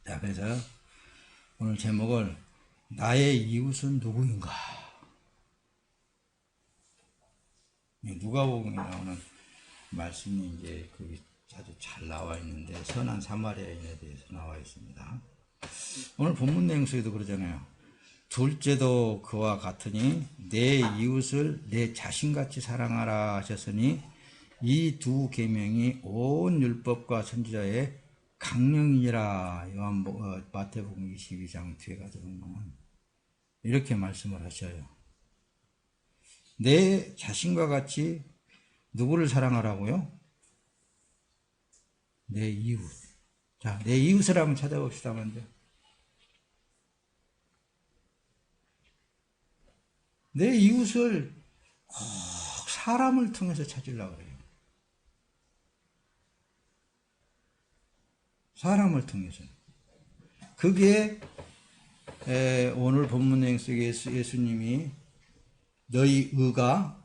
자, 그래서 오늘 제목을 나의 이웃은 누구인가? 누가복음에 나오는 말씀이 이제 거기 아주 잘 나와 있는데 선한 사마리아인에 대해서 나와 있습니다. 오늘 본문 내용 속에도 그러잖아요. 둘째도 그와 같으니 내 이웃을 내 자신같이 사랑하라 하셨으니 이 두 계명이 온 율법과 선지자의 강령이니라. 마태복음 22장 뒤에 가서 보면 이렇게 말씀을 하셔요. 내 자신과 같이 누구를 사랑하라고요? 내 이웃. 자, 내 이웃을 한번 찾아봅시다, 먼저. 내 이웃을 꼭 사람을 통해서 찾으려고 그래요. 사람을 통해서. 그게 오늘 본문 내용 속에 예수님이 너희 의가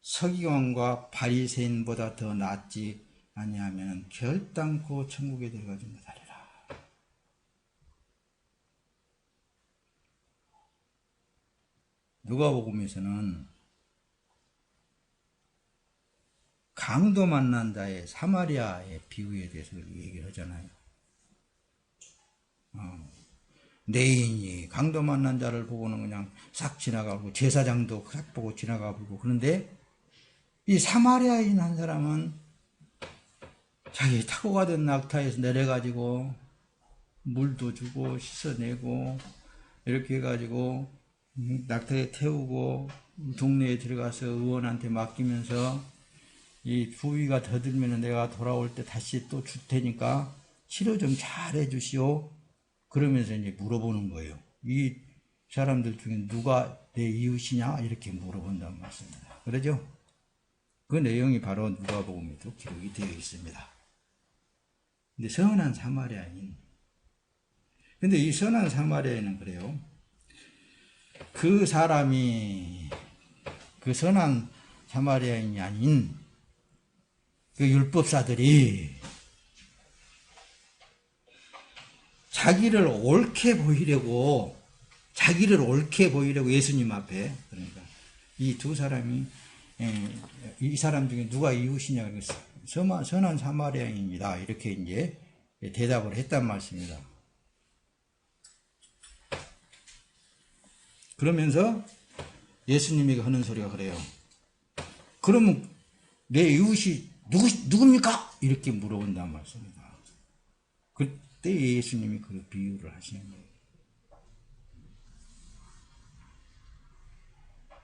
서기관과 바리새인보다 더 낫지 아니하면 결단코 천국에 들어가지 못하리라. 누가복음에서는 강도 만난 자의 사마리아의 비유에 대해서 얘기를 하잖아요. 내인이 강도 만난 자를 보고는 그냥 싹 지나가고 제사장도 싹 보고 지나가고 그런데 이 사마리아인 한 사람은 자기 타고 가던 낙타에서 내려가지고 물도 주고 씻어내고 이렇게 해가지고 낙타에 태우고 동네에 들어가서 의원한테 맡기면서 이 부위가 더 들면 내가 돌아올 때 다시 또 줄 테니까 치료 좀 잘 해주시오. 그러면서 이제 물어보는 거예요. 이 사람들 중에 누가 내 이웃이냐? 이렇게 물어본다는 말씀입니다. 그러죠? 그 내용이 바로 누가복음에도 기록이 되어 있습니다. 근데 선한 사마리아인. 근데 이 선한 사마리아인은 그래요. 그 사람이 그 선한 사마리아인이 아닌 그 율법사들이 자기를 옳게 보이려고 예수님 앞에, 그러니까 이 두 사람이 이 사람 중에 누가 이웃이냐 그래서 선한 사마리아인입니다. 이렇게 이제 대답을 했단 말씀입니다. 그러면서 예수님이 하는 소리가 그래요. 그러면 내 이웃이 누굽니까? 이렇게 물어본단 말씀입니다. 그때 예수님이 그 비유를 하시는 거예요.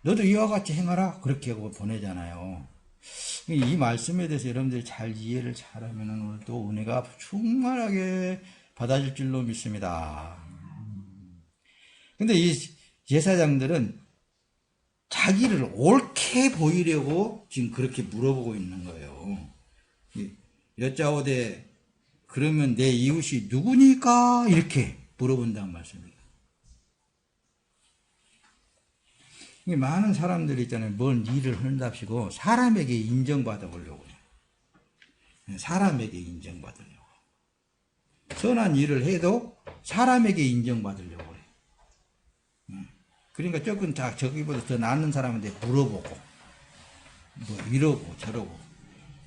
너도 이와 같이 행하라. 그렇게 하고 보내잖아요. 이 말씀에 대해서 여러분들이 잘 이해를 잘하면 오늘도 은혜가 충만하게 받아질 줄로 믿습니다. 근데 이 제사장들은 자기를 옳게 보이려고 지금 그렇게 물어보고 있는 거예요. 여짜오되 그러면 내 이웃이 누구니까? 이렇게 물어본다는 말씀입니다. 많은 사람들이 있잖아요. 뭔 일을 한답시고 사람에게 인정받아 보려고 해요. 사람에게 인정받으려고. 선한 일을 해도 사람에게 인정받으려고 해요. 그러니까 조금 저기보다 더 낫는 사람한테 물어보고 뭐 이러고 저러고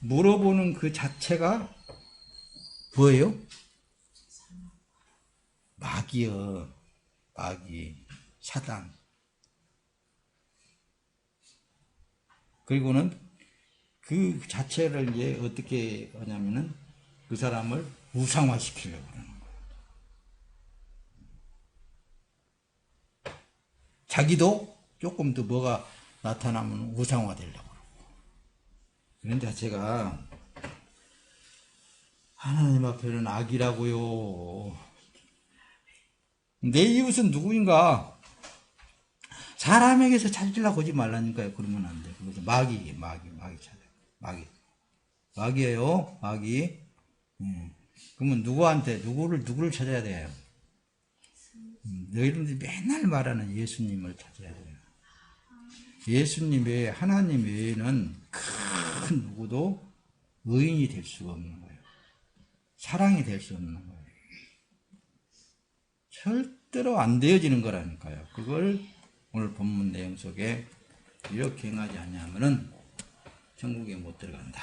물어보는 그 자체가 뭐예요? 마귀요. 마귀, 사단. 그리고는 그 자체를 이제 어떻게 하냐면은 그 사람을 우상화시키려고 그러는 거예요. 자기도 조금 더 뭐가 나타나면 우상화되려고 그러고. 그런데 제가 하나님 앞에는 악이라고요. 내 이웃은 누구인가? 사람에게서 찾으려고 하지 말라니까요. 그러면 안 돼. 그래서 마귀 찾아요. 마귀예요. 마귀. 그러면 누구를 찾아야 돼요? 너희들이 맨날 말하는 예수님을 찾아야 돼요. 예수님 외에, 하나님 외에는 그 누구도 의인이 될 수가 없는 거예요. 사랑이 될 수 없는 거예요. 절대로 안 되어지는 거라니까요. 그걸 오늘 본문 내용 속에 이렇게 행하지 않냐면은 천국에 못 들어간다.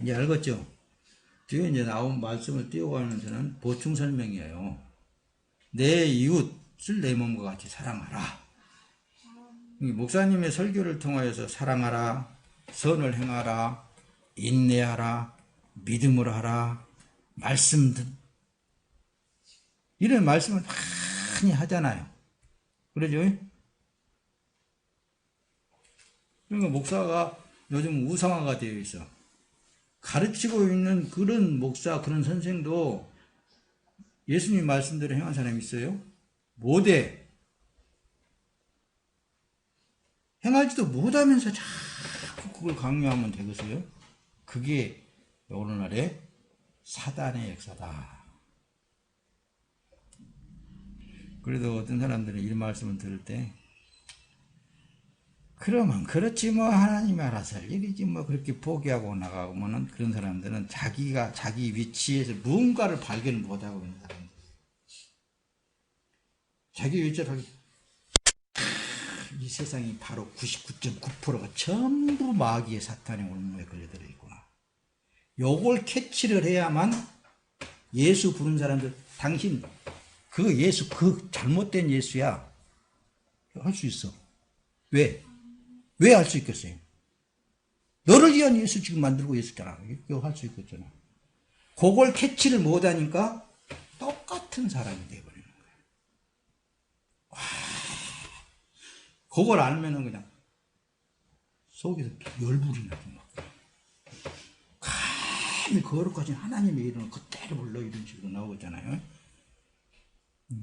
이제 알겠죠? 뒤에 이제 나온 말씀을 띄워가면서는 보충 설명이에요. 내 이웃을 내 몸과 같이 사랑하라. 목사님의 설교를 통하여서 사랑하라, 선을 행하라, 인내하라, 믿음으로 하라, 말씀 이런 말씀을 많이 하잖아요. 그러죠? 그러니까 목사가 요즘 우상화가 되어 있어. 가르치고 있는 그런 목사, 그런 선생도 예수님 말씀대로 행한 사람이 있어요? 못해. 행하지도 못하면서 자꾸 그걸 강요하면 되겠어요? 그게 오늘날의 사단의 역사다. 그래도 어떤 사람들은 이 말씀을 들을 때 그러면 그렇지 뭐 하나님이 알아서 할 일이지 뭐 그렇게 포기하고 나가면은 그런 사람들은 자기가 자기 위치에서 무언가를 발견 못하고 있는 사람들. 자기 위치를 이 세상이 바로 99.9%가 전부 마귀의 사탄의 올무에 걸려들어 있구나. 요걸 캐치를 해야만 예수 부른 사람들, 당신 그 예수 그 잘못된 예수야 할 수 있어. 왜? 왜 할 수 있겠어요? 너를 위한 예수 지금 만들고 있었잖아. 이거 할 수 있겠잖아. 그걸 캐치를 못하니까 똑같은 사람이 돼버리는 거예요. 와, 그걸 알면은 그냥 속에서 열불이 나죠. 감히 거룩하신 하나님의 이름을 그대로 불러 이런 식으로 나오잖아요.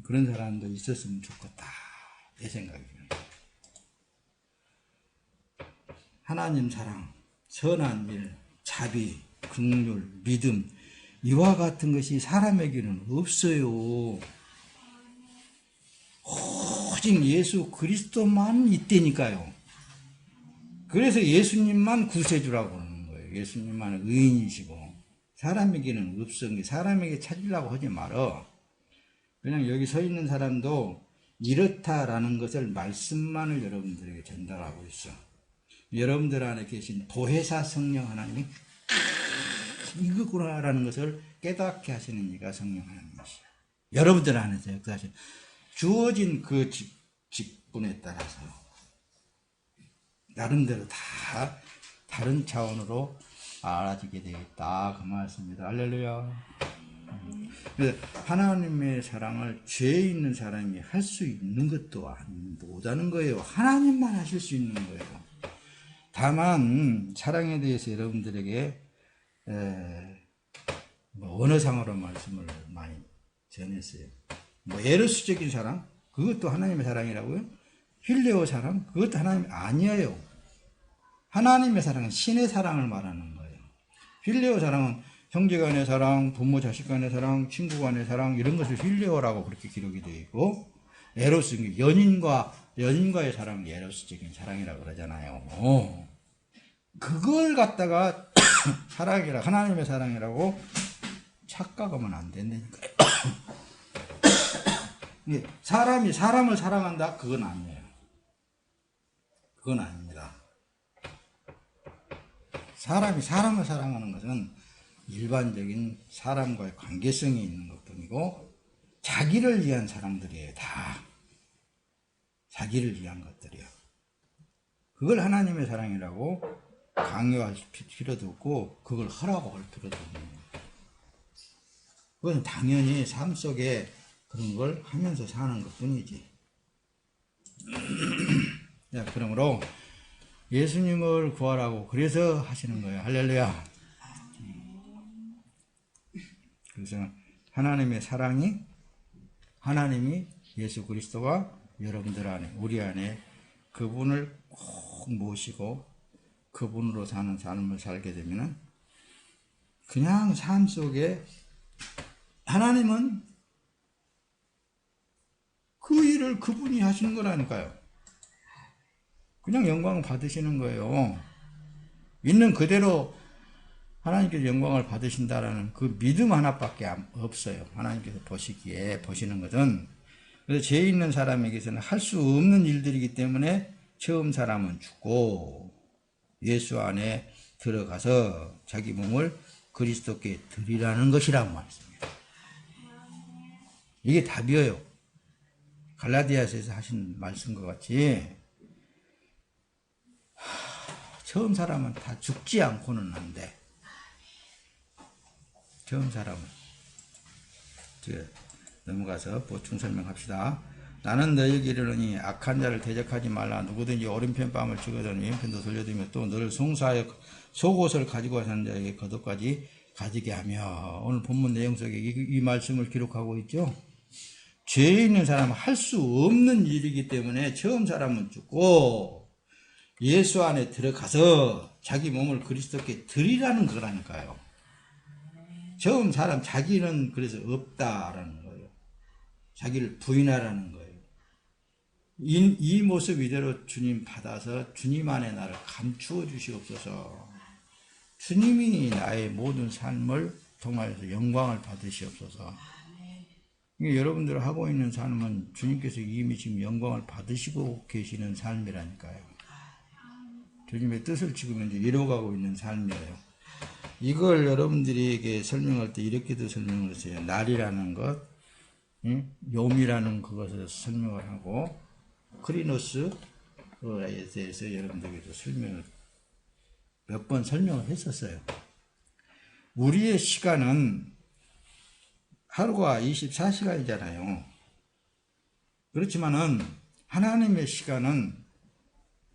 그런 사람도 있었으면 좋겠다. 내 생각이에요. 하나님 사랑, 선한 일, 자비, 긍휼, 믿음 이와 같은 것이 사람에게는 없어요. 오직 예수 그리스도만 있다니까요. 그래서 예수님만 구세주라고 하는 거예요. 예수님만 의인이시고 사람에게는 없은 게 사람에게 찾으려고 하지 말어. 그냥 여기 서 있는 사람도 이렇다라는 것을 말씀만을 여러분들에게 전달하고 있어. 여러분들 안에 계신 보혜사 성령 하나님이 이거구나라는 것을 깨닫게 하시는 이가 성령 하나님이시야. 여러분들 안에서 역사하신 주어진 그 직분에 따라서 나름대로 다 다른 차원으로 알아지게 되어 있다. 그 말씀입니다. 할렐루야. 그래서 하나님의 사랑을 죄 있는 사람이 할 수 있는 것도 못하는 거예요. 하나님만 하실 수 있는 거예요. 다만 사랑에 대해서 여러분들에게 언어상으로 말씀을 많이 전했어요. 에로스적인 사랑 그것도 하나님의 사랑이라고요. 필레오 사랑 그것도 하나님 아니에요. 하나님의 사랑은 신의 사랑을 말하는 거예요. 필레오 사랑은 형제 간의 사랑, 부모 자식 간의 사랑, 친구 간의 사랑 이런 것을 필레오라고 그렇게 기록이 되어 있고 에로스 연인과의 사랑이 에로스적인 사랑이라고 그러잖아요. 그걸 갖다가 사랑이라 하나님의 사랑이라고 착각하면 안 된다니까요. 사람이 사람을 사랑한다? 그건 아니에요. 그건 아닙니다. 사람이 사람을 사랑하는 것은 일반적인 사람과의 관계성이 있는 것뿐이고 자기를 위한 사람들이에요. 다 자기를 위한 것들이에요. 그걸 하나님의 사랑이라고 강요할 필요도 없고 그걸 하라고 할 필요도 없는 거예요. 그건 당연히 삶 속에 그런 걸 하면서 사는 것뿐이지. 자, 그러므로 예수님을 구하라고 그래서 하시는 거예요. 할렐루야. 그래서 하나님의 사랑이 하나님이 예수 그리스도가 여러분들 안에 우리 안에 그분을 꼭 모시고 그분으로 사는 삶을 살게 되면은 그냥 삶 속에 하나님은 그 일을 그분이 하시는 거라니까요. 그냥 영광을 받으시는 거예요. 있는 그대로 하나님께서 영광을 받으신다라는 그 믿음 하나밖에 없어요. 하나님께서 보시는 것은. 그래서 죄 있는 사람에게서는 할 수 없는 일들이기 때문에 처음 사람은 죽고 예수 안에 들어가서 자기 몸을 그리스도께 드리라는 것이라고 말했습니다. 이게 답이에요. 갈라디아서에서 하신 말씀과 같이 처음 사람은 다 죽지 않고는 안 돼. 처음 사람은. 넘어가서 보충 설명합시다. 나는 너에게 이르노니 악한 자를 대적하지 말라. 누구든지 오른편 뺨을 치거든 왼편도 돌려두며 또 너를 송사하여 속옷을 가지고 사는 자에게 겉옷까지 가지게 하며. 오늘 본문 내용 속에 이 말씀을 기록하고 있죠. 죄 있는 사람은 할 수 없는 일이기 때문에 처음 사람은 죽고 예수 안에 들어가서 자기 몸을 그리스도께 드리라는 거라니까요. 처음 사람 자기는 그래서 없다라는 거예요. 자기를 부인하라는 거예요. 이 모습 이대로 주님 받아서 주님 안에 나를 감추어 주시옵소서. 주님이 나의 모든 삶을 통하여서 영광을 받으시옵소서. 여러분들 하고 있는 삶은 주님께서 이미 지금 영광을 받으시고 계시는 삶이라니까요. 주님의 뜻을 지금 이제 이뤄가고 있는 삶이에요. 이걸 여러분들에게 설명할 때 이렇게도 설명을 했어요. 날이라는 것, 요미라는 그것을 설명을 하고, 크리노스에 대해서 여러분들에게도 설명을 몇 번 설명을 했었어요. 우리의 시간은 하루가 24시간이잖아요. 그렇지만은 하나님의 시간은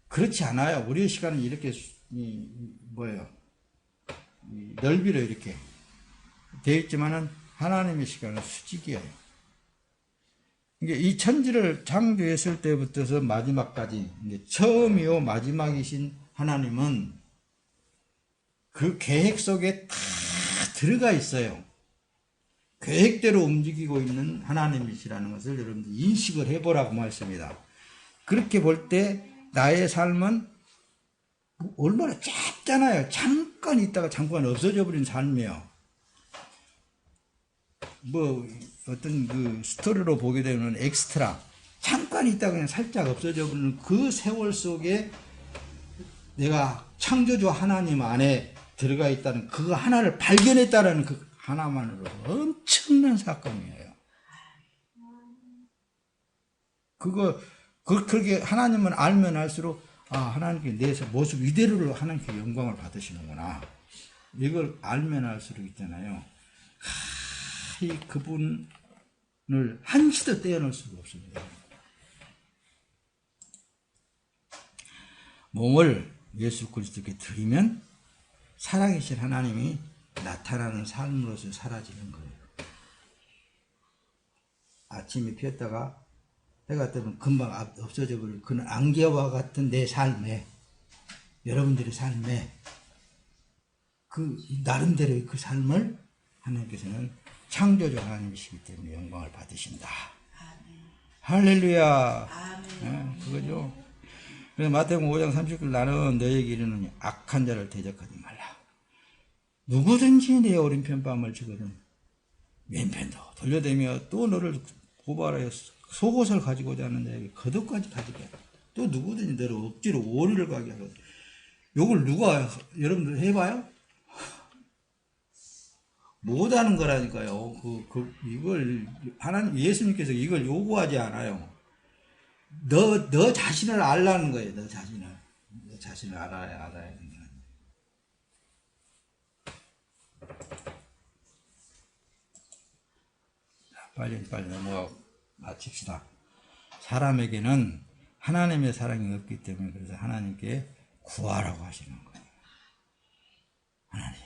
그렇지 않아요. 우리의 시간은 이렇게 넓이로 이렇게 되어 있지만은 하나님의 시간은 수직이에요. 이 천지를 창조했을 때부터서 마지막까지 처음이요 마지막이신 하나님은 그 계획 속에 다 들어가 있어요. 계획대로 움직이고 있는 하나님이시라는 것을 여러분들 인식을 해보라고 말씀입니다. 그렇게 볼 때 나의 삶은 얼마나 짧잖아요. 잠깐 있다가 잠깐 없어져 버린 삶이에요. 어떤 그 스토리로 보게 되면 엑스트라. 잠깐 있다가 그냥 살짝 없어져 버리는 그 세월 속에 내가 창조주 하나님 안에 들어가 있다는 그거 하나를 발견했다는 그 하나만으로 엄청난 사건이에요. 그렇게 하나님은 알면 알수록, 하나님께 내 모습 이대로를 하나님께 영광을 받으시는구나. 이걸 알면 알수록 있잖아요. 그분을 한시도 떼어놓을 수가 없습니다. 몸을 예수 그리스도께 드리면 살아계신 하나님이 나타나는 삶으로서 사라지는 거예요. 아침이 피었다가 해가 뜨면 금방 없어져 버릴 그런 안개와 같은 내 삶에, 여러분들의 삶에 그 나름대로의 그 삶을 하나님께서는 창조주 하나님이시기 때문에 영광을 받으신다. 아멘. 할렐루야. 아멘. 그거죠. 그래서 마태복음 5장 30절 나는 너에게 이르노니 악한 자를 대적하지 말라. 누구든지 내 오른편 뺨을 치거든 왼편도 돌려대며 또 너를 고발하여 속옷을 가지고자 하는 자에게 겉옷까지 가지게 하라. 또 누구든지 너를 억지로 오리를 가게 하거든. 요걸 누가 여러분들 해봐요? 못하는 거라니까요. 이걸 하나님 예수님께서 이걸 요구하지 않아요. 너 자신을 알라는 거예요. 너 자신을 알아야 된다. 빨리 넘어가고 마칩시다. 사람에게는 하나님의 사랑이 없기 때문에 그래서 하나님께 구하라고 하시는 거예요. 하나님.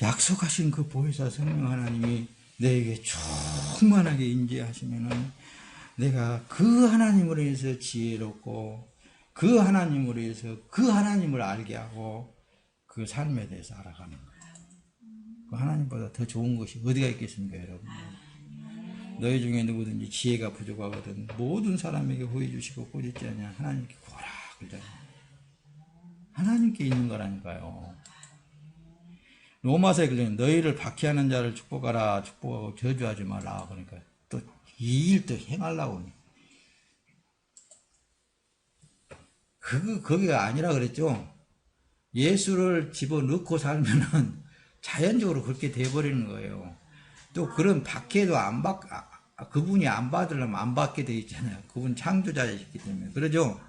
약속하신 그 보혜사 성령 하나님이 내게 충만하게 임재하시면은 내가 그 하나님으로 해서 지혜롭고 그 하나님으로 해서 그 하나님을 알게 하고 그 삶에 대해서 알아가는 거예요. 그 하나님보다 더 좋은 것이 어디가 있겠습니까, 여러분? 너희 중에 누구든지 지혜가 부족하거든 모든 사람에게 후해 주시고 꾸짖지 않냐 하나님께 구하라 그러잖아요. 하나님께 있는 거라니까요. 로마서에 그러면 너희를 박해하는 자를 축복하라, 축복하고 저주하지 말라. 그러니까 또 이 일도 행하려고. 거기가 아니라 그랬죠. 예수를 집어넣고 살면은 자연적으로 그렇게 돼버리는 거예요. 또 그런 박해도 그분이 안 받으려면 안 받게 돼 있잖아요. 그분 창조자이시기 때문에. 그러죠?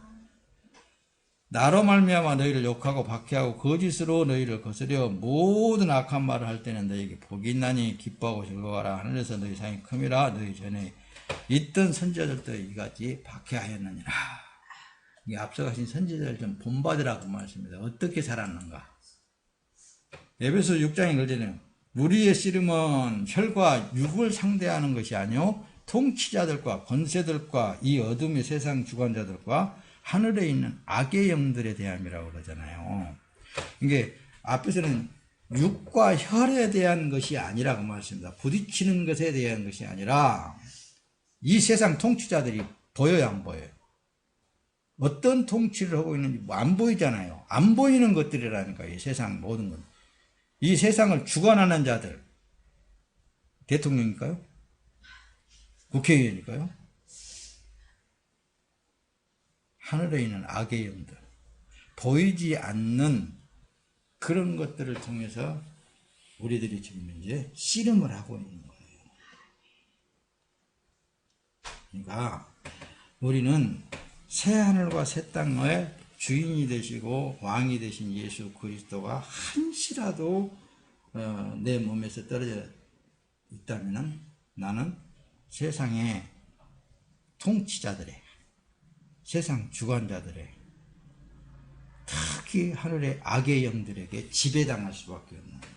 나로 말미암아 너희를 욕하고 박해하고 거짓으로 너희를 거스려 모든 악한 말을 할 때는 너희에게 복이 있나니 기뻐하고 즐거워하라. 하늘에서 너희 상이 큼이라. 너희 전에 있던 선지자들도 이같이 박해하였느니라. 이 앞서가신 선지자를 좀 본받으라고 말씀입니다. 어떻게 살았는가. 에베소 6장에 그러잖아요. 우리의 씨름은 혈과 육을 상대하는 것이 아니요 통치자들과 권세들과 이 어둠의 세상 주관자들과 하늘에 있는 악의 영들에 대함이라고 그러잖아요. 이게 앞에서는 육과 혈에 대한 것이 아니라고 말씀입니다. 부딪히는 것에 대한 것이 아니라 이 세상 통치자들이 보여요, 안 보여요? 어떤 통치를 하고 있는지 안 보이잖아요. 안 보이는 것들이라니까요. 이 세상 모든 것. 이 세상을 주관하는 자들. 대통령일까요? 국회의원일까요? 하늘에 있는 악의 영들. 보이지 않는 그런 것들을 통해서 우리들이 지금 이제 씨름을 하고 있는 거예요. 그러니까 우리는 새하늘과 새 땅의 주인이 되시고 왕이 되신 예수 그리스도가 한시라도 내 몸에서 떨어져 있다면 나는 세상의 통치자들의 세상 주관자들의 특히 하늘의 악의 영들에게 지배당할 수밖에 없는 거예요.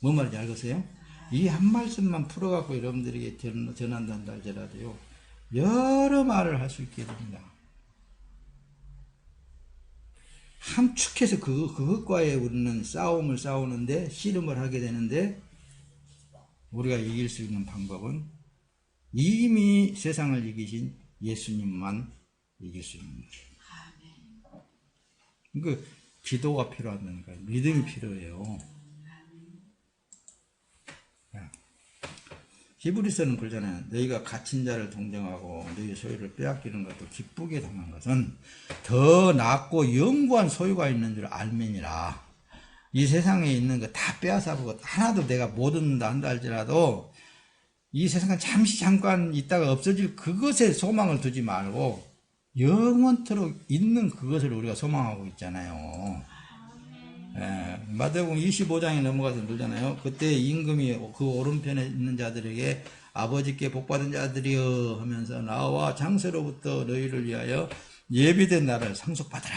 뭔 말인지 알겠어요? 이 한 말씀만 풀어갖고 여러분들에게 전한다는 할지라도요 여러 말을 할 수 있게 됩니다. 함축해서 그것과의 우리는 싸움을 싸우는데 씨름을 하게 되는데 우리가 이길 수 있는 방법은 이미 세상을 이기신 예수님만 이길 수 있는 거예요. 그러니까 기도가 필요하다니까 믿음이 필요해요. 히브리서는 그러잖아요. 너희가 갇힌 자를 동정하고 너희 소유를 빼앗기는 것도 기쁘게 당한 것은 더 낫고 영구한 소유가 있는 줄 알면이라. 이 세상에 있는 거 다 빼앗아보고 하나도 내가 못 얻는다 한다 할지라도 이 세상은 잠깐 있다가 없어질 그것에 소망을 두지 말고 영원토록 있는 그것을 우리가 소망하고 있잖아요. 마태복음 25장에 넘어가서 그러잖아요. 그때 임금이 그 오른편에 있는 자들에게 아버지께 복받은 자들이여 하면서 나와 장세로부터 너희를 위하여 예비된 나라를 상속받으라.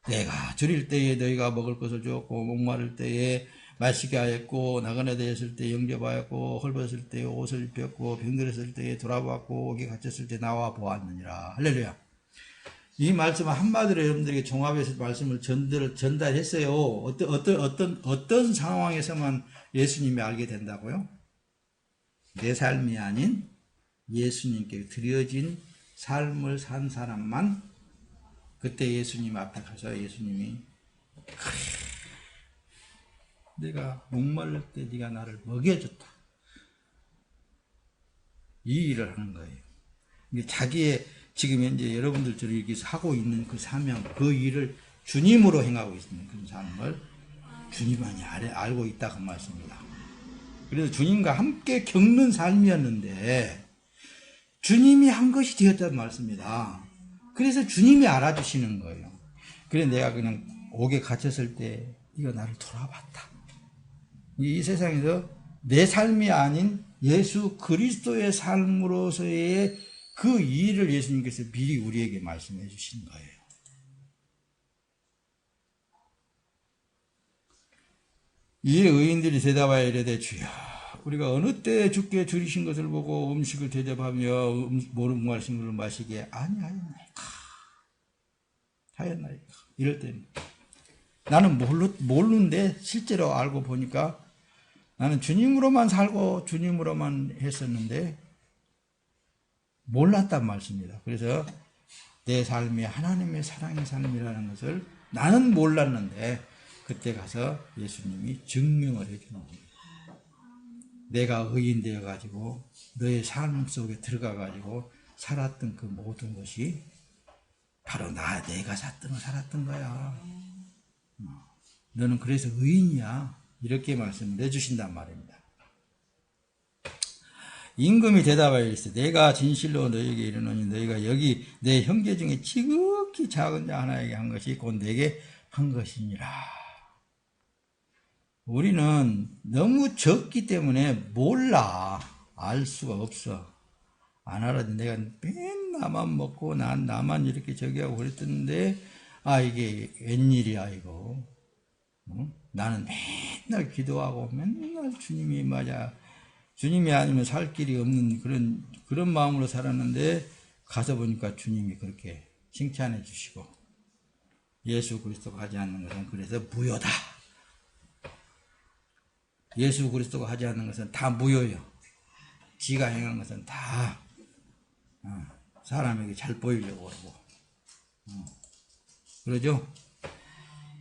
내가 줄일 때에 너희가 먹을 것을 주었고 목마를 때에 마시게 하였고 나그네 되었을 때 영접하였고 헐벗을 때에 옷을 입혔고 병들었을 때에 돌아봤고 옥에 갇혔을 때 나와 보았느니라. 할렐루야. 이 말씀을 한마디로 여러분들에게 종합해서 말씀을 전달했어요. 어떤 상황에서만 예수님이 알게 된다고요? 내 삶이 아닌 예수님께 드려진 삶을 산 사람만 그때 예수님 앞에 가서 예수님이 그래, 내가 목말릴 때 네가 나를 먹여줬다. 이 일을 하는 거예요. 자기의 지금 현재 여러분들처럼 이렇게 하고 있는 그 사명, 그 일을 주님으로 행하고 있는 그런 삶을 주님만이 알고 있다고 말씀입니다. 그래서 주님과 함께 겪는 삶이었는데 주님이 한 것이 되었다는 말씀입니다. 그래서 주님이 알아주시는 거예요. 그래서 내가 그냥 옥에 갇혔을 때 이거 나를 돌아봤다. 이 세상에서 내 삶이 아닌 예수 그리스도의 삶으로서의 그 일을 예수님께서 미리 우리에게 말씀해 주신 거예요. 이에 의인들이 대답하여 이르되 주여 우리가 어느 때에 주께 줄이신 것을 보고 음식을 대접하며 목마르신 것을 마시게 아니하였나이까 이럴 때는 나는 모르는데 실제로 알고 보니까 나는 주님으로만 살고 주님으로만 했었는데 몰랐단 말씀입니다. 그래서 내 삶이 하나님의 사랑의 삶이라는 것을 나는 몰랐는데 그때 가서 예수님이 증명을 해주는 거예요. 내가 의인 되어가지고 너의 삶 속에 들어가가지고 살았던 그 모든 것이 바로 내가 살았던 거야. 너는 그래서 의인이야. 이렇게 말씀을 해주신단 말입니다. 임금이 대답하여 이르시되 내가 진실로 너에게 이르노니 너희가 여기 내 형제 중에 지극히 작은 자 하나에게 한 것이 곧 내게 한 것이니라. 우리는 너무 적기 때문에 몰라. 알 수가 없어. 안 알아도 내가 맨 나만 먹고 나만 이렇게 저기 하고 그랬던데 이게 웬일이야 이거. 나는 맨날 기도하고 맨날 주님이 주님이 아니면 살 길이 없는 그런 마음으로 살았는데 가서 보니까 주님이 그렇게 칭찬해 주시고 예수 그리스도가 하지 않는 것은 그래서 무효다. 예수 그리스도가 하지 않는 것은 다 무효예요. 지가 행한 것은 다 사람에게 잘 보이려고 그러고 그러죠?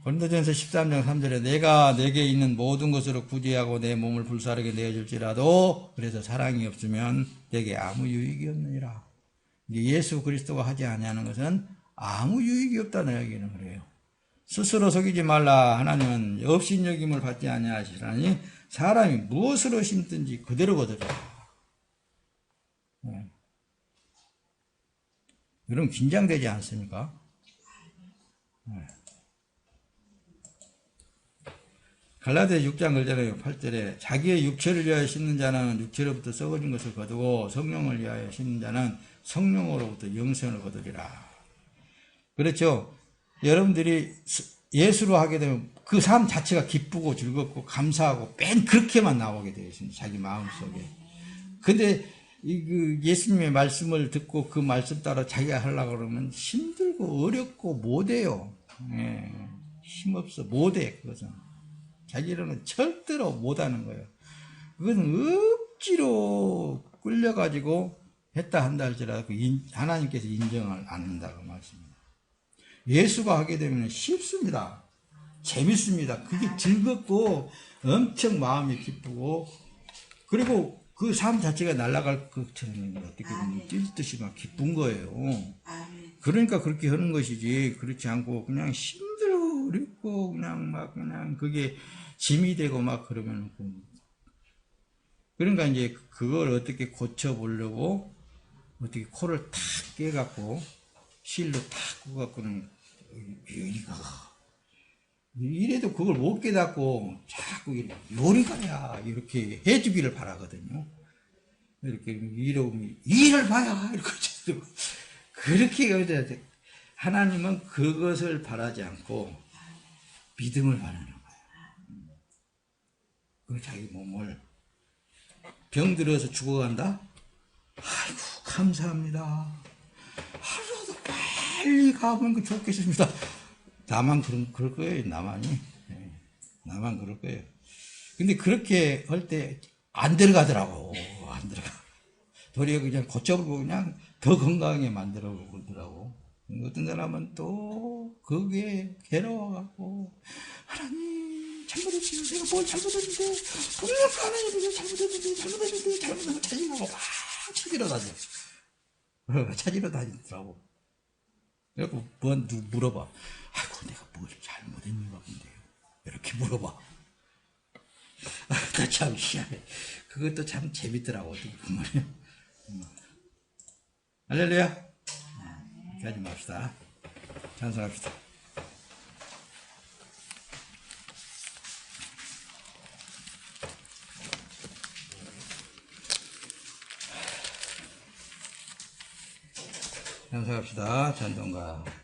고린도전서 13장 3절에 내가 내게 있는 모든 것으로 구제하고 내 몸을 불사르게 내어줄지라도 그래서 사랑이 없으면 내게 아무 유익이 없느니라. 예수 그리스도가 하지 아니하는 것은 아무 유익이 없다는 얘기는 그래요. 스스로 속이지 말라. 하나님은 업신여김을 받지 아니하시라니 사람이 무엇으로 심든지 그대로 거두리라. 여러분 긴장되지 않습니까? 갈라디아 6장 그러잖아요. 8절에 자기의 육체를 위하여 심는 자는 육체로부터 썩어진 것을 거두고 성령을 위하여 심는 자는 성령으로부터 영생을 거두리라. 그렇죠. 여러분들이 예수로 하게 되면 그 삶 자체가 기쁘고 즐겁고 감사하고 맨 그렇게만 나오게 되어 있습니다. 자기 마음속에. 근데 예수님의 말씀을 듣고 그 말씀 따라 자기가 하려고 그러면 힘들고 어렵고 못해요. 힘없어 못해. 그것은 자기로는 절대로 못하는 거예요. 그것은 억지로 끌려가지고 했다 한다 할지라도 하나님께서 인정을 안 한다고 말씀입니다. 예수가 하게 되면 쉽습니다. 재밌습니다. 그게 즐겁고 엄청 마음이 기쁘고 그리고 그 삶 자체가 날아갈 것처럼 어떻게 보면 뛸 듯이 막 기쁜 거예요. 그러니까 그렇게 하는 것이지 그렇지 않고 그냥 힘들고 어렵고 그냥 그게 짐이 되고 막 그러면 그러니까 이제 그걸 어떻게 고쳐보려고 어떻게 코를 탁 깨갖고 실로 탁 꽂아갖고는 이래도 그걸 못 깨닫고 자꾸 요리가야 이렇게 해주기를 바라거든요. 이렇게 일을 봐야 이렇게 그렇게 해야 돼. 하나님은 그것을 바라지 않고 믿음을 바라는 거예요. 그 자기 몸을 병 들어서 죽어간다? 아이고 감사합니다. 하루도 빨리 가면 좋겠습니다. 나만 그럴 거예요. 나만이. 나만 그럴 거예요. 근데 그렇게 할 때 안 들어가더라고. 안 들어가. 도리어 그냥 고쳐보고 그냥 더 건강하게 만들어 보더라고. 어떤 사람은 또 그게 괴로워갖고 하나님 잘못했어요. 내가 뭘 잘못했는데 분명 하나님이 잘못했는데 잘못한 거 찾으려고 막 찾으러 다녀. 찾으러 다니더라고. 그래갖고 물어봐. 아이고 내가 뭘 잘못했는가 본데요. 이렇게 물어봐. 나 참 희한해. 그것도 참 재밌더라고. 어떻게 보면. 할렐루야. 이렇게 하지 맙시다. 찬송합시다. 찬송합시다. 찬송가.